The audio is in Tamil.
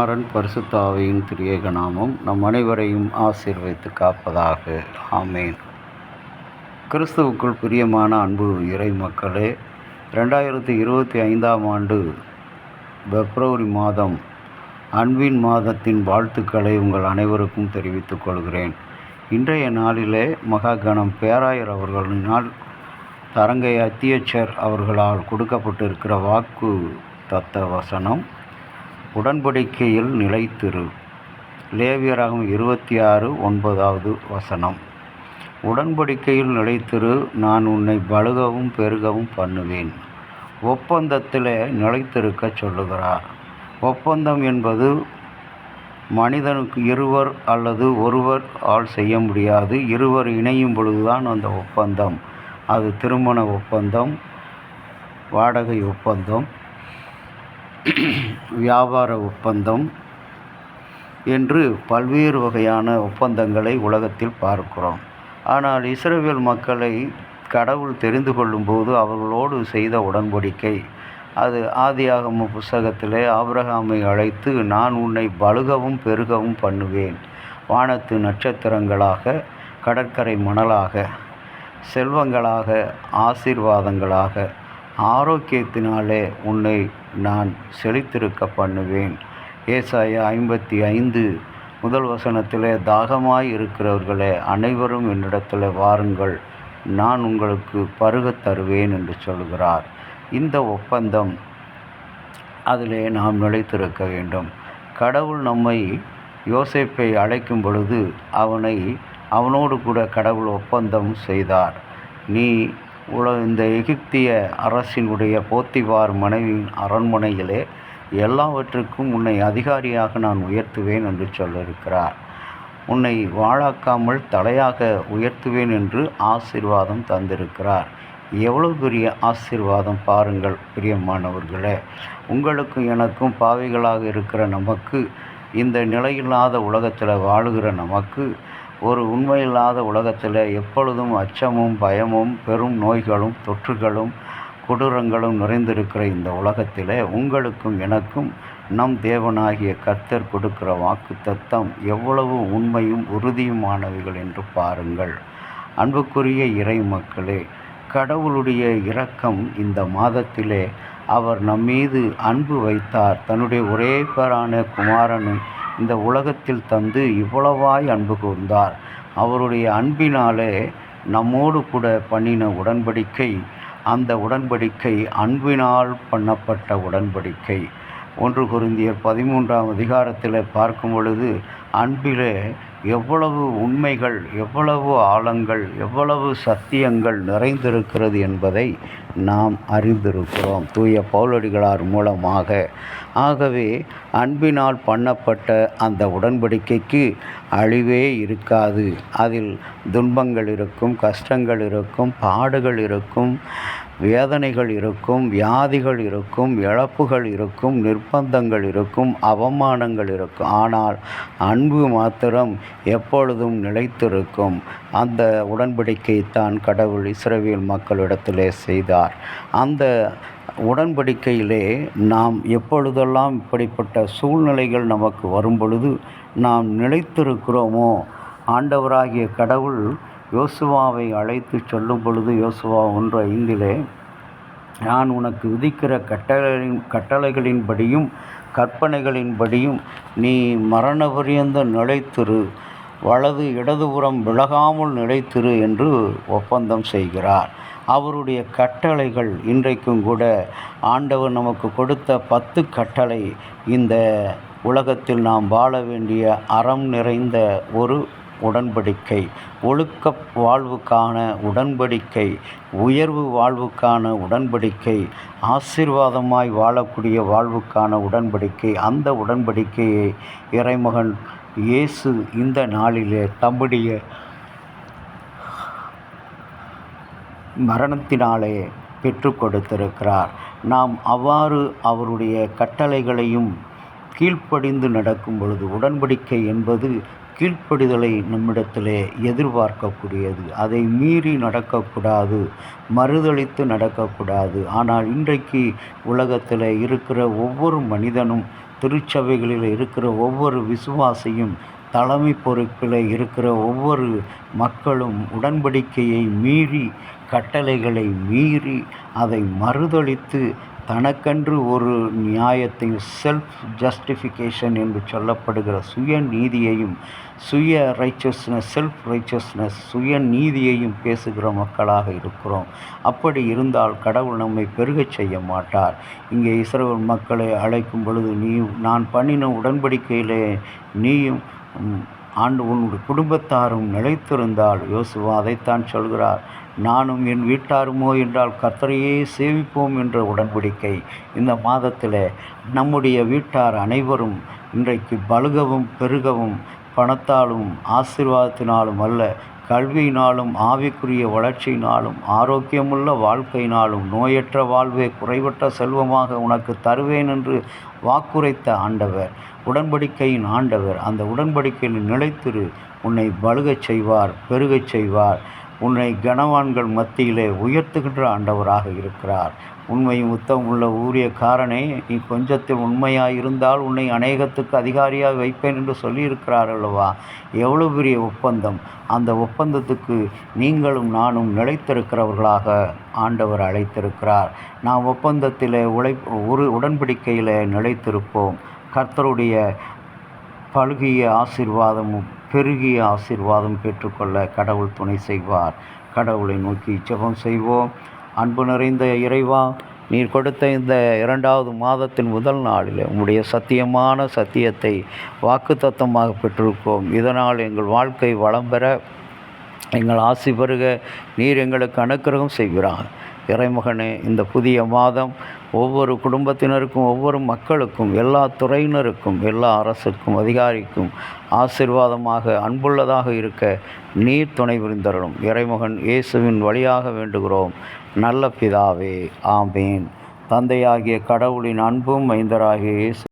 குமாரன் பரிசுத்த ஆவியின் திரியேக நாமம் நம் அனைவரையும் ஆசீர்வதித்து காப்பதாக. ஆமேன். கிறிஸ்துவுக்குள் பிரியமான அன்பு இறை மக்களே, 2025ஆம் ஆண்டு பிப்ரவரி மாதம் அன்பின் மாதத்தின் வாழ்த்துக்களை உங்கள் அனைவருக்கும் தெரிவித்துக் கொள்கிறேன். இன்றைய நாளிலே மகாகணம் பேராயர் அவர்களினால் தரங்கை அத்தியட்சர் அவர்களால் கொடுக்கப்பட்டிருக்கிற வாக்கு தத்த வசனம், உடன்படிக்கையில் நிலைத்திரு. லேவியராகமம் 26:9 வசனம். உடன்படிக்கையில் நிலைத்திரு, நான் உன்னை பலுகவும் பெருகவும் பண்ணுவேன். ஒப்பந்தத்தில் நிலைத்திருக்க சொல்லுகிறார். ஒப்பந்தம் என்பது மனிதனுக்கு இருவர் அல்லது ஒருவர் ஆல் செய்ய முடியாது. இருவர் இணையும் பொழுதுதான் அந்த ஒப்பந்தம். அது திருமண ஒப்பந்தம், வாடகை ஒப்பந்தம், வியாபார ஒப்பந்தம் என்று பல்வேறு வகையான ஒப்பந்தங்களை உலகத்தில் பார்க்கிறோம். ஆனால் இஸ்ரவேல் மக்களை கடவுள் தெரிந்து கொள்ளும்போது அவர்களோடு செய்த உடன்படிக்கை, அது ஆதியாகம புஸ்தகத்திலே ஆபிரகாமை அழைத்து, நான் உன்னை பலுகவும் பெருகவும் பண்ணுவேன். வானத்து நட்சத்திரங்களாக, கடற்கரை மணலாக, செல்வங்களாக, ஆசீர்வாதங்களாக, ஆரோக்கியத்தினாலே உன்னை நான் செழித்திருக்க பண்ணுவேன். ஏசாயா 55 முதல் வசனத்திலே, தாகமாய் இருக்கிறவர்களே அனைவரும் என்னிடத்தில் வாருங்கள், நான் உங்களுக்கு பருகத் தருவேன் என்று சொல்கிறார். இந்த ஒப்பந்தம், அதிலே நாம் நிலைத்திருக்க வேண்டும். கடவுள் நம்மை யோசேப்பை அழைக்கும் பொழுது அவனோடு கூட கடவுள் ஒப்பந்தம் செய்தார். நீ இந்த எகிப்திய அரசினுடைய போத்திபார் மனைவியின் அரண்மனையிலே எல்லாவற்றுக்கும் உன்னை அதிகாரியாக நான் உயர்த்துவேன் என்று சொல்லியிருக்கிறார். உன்னை வாழாக்காமல் தலையாக உயர்த்துவேன் என்று ஆசீர்வாதம் தந்திருக்கிறார். எவ்வளவு பெரிய ஆசீர்வாதம் பாருங்கள் பிரியமானவர்களே. உங்களுக்கும் எனக்கும் பாவிகளாக இருக்கிற நமக்கு, இந்த நிலையில்லாத உலகத்தில் வாழுகிற நமக்கு, ஒரு உண்மையில்லாத உலகத்தில் எப்பொழுதும் அச்சமும் பயமும் பெரும் நோய்களும் தொற்றுகளும் கொடூரங்களும் நிறைந்திருக்கிற இந்த உலகத்தில் உங்களுக்கும் எனக்கும் நம் தேவனாகிய கர்த்தர் கொடுக்கிற வாக்கு தத்தம் எவ்வளவு உண்மையும் உறுதியுமானவைகள் என்று பாருங்கள். அன்புக்குரிய இறை மக்களே, கடவுளுடைய இரக்கம் இந்த மாதத்திலே அவர் நம்மீது அன்பு வைத்தார். தன்னுடைய ஒரே பேரான குமாரனை இந்த உலகத்தில் தந்து இவ்வளவாய் அன்பு கூர்ந்தார். அவருடைய அன்பினாலே நம்மோடு கூட பண்ணின உடன்படிக்கை, அந்த உடன்படிக்கை அன்பினால் பண்ணப்பட்ட உடன்படிக்கை. 1 கொரிந்தியர் 13ஆம் அதிகாரத்தில் பார்க்கும் பொழுது, அன்பிலே எவ்வளவு உண்மைகள், எவ்வளவு ஆழங்கள், எவ்வளவு சத்தியங்கள் நிறைந்திருக்கிறது என்பதை நாம் அறிந்திருக்கிறோம் தூய பவுலடிகளார் மூலமாக. ஆகவே அன்பினால் பண்ணப்பட்ட அந்த உடன்படிக்கைக்கு அழிவே இருக்காது. அதில் துன்பங்கள் இருக்கும், கஷ்டங்கள் இருக்கும், பாடுகள் இருக்கும், வேதனைகள் இருக்கும், வியாதிகள் இருக்கும், இழப்புகள் இருக்கும், நிர்பந்தங்கள் இருக்கும், அவமானங்கள் இருக்கும். ஆனால் அன்பு மாத்திரம் எப்பொழுதும் நிலைத்திருக்கும். அந்த உடன்படிக்கைத்தான் கடவுள் இஸ்ரவேல் மக்களிடத்திலே செய்தார். அந்த உடன்படிக்கையிலே நாம் எப்பொழுதெல்லாம் இப்படிப்பட்ட சூழ்நிலைகள் நமக்கு வரும் பொழுது நாம் நிலைத்திருக்கிறோமோ, ஆண்டவராகிய கடவுள் யோசுவாவை அழைத்து சொல்லும் பொழுது, யோசுவா 1:5, நான் உனக்கு விதிக்கிற கட்டளைகளின்படியும் கற்பனைகளின்படியும் நீ மரண பரியந்த நிலைத்திரு, வலது இடதுபுறம் விலகாமல் நிலைத்திரு என்று ஒப்பந்தம் செய்கிறார். அவருடைய கட்டளைகள் இன்றைக்கும் கூட ஆண்டவர் நமக்கு கொடுத்த 10 கட்டளை இந்த உலகத்தில் நாம் வாழ வேண்டிய அறம் நிறைந்த ஒரு உடன்படிக்கை, ஒழுக்க வாழ்வுக்கான உடன்படிக்கை, உயர்வு வாழ்வுக்கான உடன்படிக்கை, ஆசீர்வாதமாய் வாழக்கூடிய வாழ்வுக்கான உடன்படிக்கை. அந்த உடன்படிக்கையை இறைமகன் இயேசு இந்த நாளிலே தம்முடைய மரணத்தினாலே பெற்று கொடுத்திருக்கிறார். நாம் அவ்வாறு அவருடைய கட்டளைகளையும் கீழ்ப்படிந்து நடக்கும் பொழுது, உடன்படிக்கை என்பது கீழ்ப்படிதலை நம்மிடத்திலே எதிர்பார்க்கக்கூடியது. அதை மீறி நடக்கக்கூடாது, மறுதலித்து நடக்கக்கூடாது. ஆனால் இன்றைக்கு உலகத்தில் இருக்கிற ஒவ்வொரு மனிதனும் திருச்சபைகளில் இருக்கிற ஒவ்வொரு விசுவாசியும் தலைமை பொறுப்பில் இருக்கிற ஒவ்வொரு மக்களும் உடன்படிக்கையை மீறி, கட்டளைகளை மீறி, அதை மறுதலித்து தனக்கென்று ஒரு நியாயத்தை, செல்ஃப் ஜஸ்டிஃபிகேஷன் என்று சொல்லப்படுகிற சுய நீதியையும், செல்ஃப் ரைச்சஸ்னஸ், சுய நீதியையும் பேசுகிற மக்களாக இருக்கிறோம். அப்படி இருந்தால் கடவுள் நம்மை பெருகச் செய்ய மாட்டார். இங்கே இஸ்ரவேல் மக்களை அழைக்கும் பொழுது, நான் பண்ணின உடன்படிக்கையிலே நீயும் உன்னுடைய குடும்பத்தாரும் நிலைத்திருந்தால், யோசுவா அதைத்தான் சொல்கிறார், நானும் என் வீட்டாருமோ என்றால் கர்த்தரையே சேவிப்போம் என்ற உடன்படிக்கை. இந்த மாதத்தில் நம்முடைய வீட்டார் அனைவரும் இன்றைக்கு பலுகவும் பெருகவும், பணத்தாலும் ஆசீர்வாதத்தினாலும் அல்ல, கல்வியினாலும் ஆவிக்குரிய வளர்ச்சியினாலும் ஆரோக்கியமுள்ள வாழ்க்கையினாலும் நோயற்ற வாழ்வே குறைவற்ற செல்வமாக உனக்கு தருவேன் என்று வாக்குரைத்த ஆண்டவர், உடன்படிக்கையின் ஆண்டவர். அந்த உடன்படிக்கையில் நிலைத்திரு. உன்னை பலுகச் செய்வார், பெருகச் செய்வார். உன்னை கனவான்கள் மத்தியிலே உயர்த்துகின்ற ஆண்டவராக இருக்கிறார். உண்மையும் உத்தம் உள்ள ஊழியக்காரனே, நீ கொஞ்சத்தில் உண்மையாயிருந்தால் உன்னை அநேகத்துக்கு அதிகாரியாக வைப்பேன் என்று சொல்லியிருக்கிறார் அல்லவா? எவ்வளோ பெரிய ஒப்பந்தம்! அந்த ஒப்பந்தத்துக்கு நீங்களும் நானும் நிலைத்திருக்கிறவர்களாக ஆண்டவர் அழைத்திருக்கிறார். நாம் ஒப்பந்தத்தில் ஒரு உடன்படிக்கையில் நிலைத்திருப்போம். கர்த்தருடைய பல்கிய ஆசீர்வாதமும் பெருகிய ஆசீர்வாதம் பெற்றுக்கொள்ள கடவுள் துணை செய்வார். கடவுளை நோக்கி ஜெபம் செய்வோம். அன்பு நிறைந்த இறைவா, நீர் கொடுத்த இந்த 2வது மாதத்தின் முதல் நாளில் உம்முடைய சத்தியமான சத்தியத்தை வாக்குத்தத்தமாக பெற்றிருக்கோம். இதனால் எங்கள் வாழ்க்கை வளம் பெற, எங்கள் ஆசி பெருக நீர் எங்களுக்கு அனுக்கிரகம் செய்கிறார். இறைமகனே, இந்த புதிய மாதம் ஒவ்வொரு குடும்பத்தினருக்கும், ஒவ்வொரு மக்களுக்கும், எல்லா துறையினருக்கும், எல்லா அரசுக்கும், அதிகாரிக்கும் ஆசீர்வாதமாக, அன்புள்ளதாக இருக்க நீர் துணை புரிந்தருளும். இறைமகன் இயேசுவின் வழியாக வேண்டுகிறோம் நல்ல பிதாவே, ஆமேன். தந்தையாகிய கடவுளின் அன்பும் மைந்தராகிய இயேசு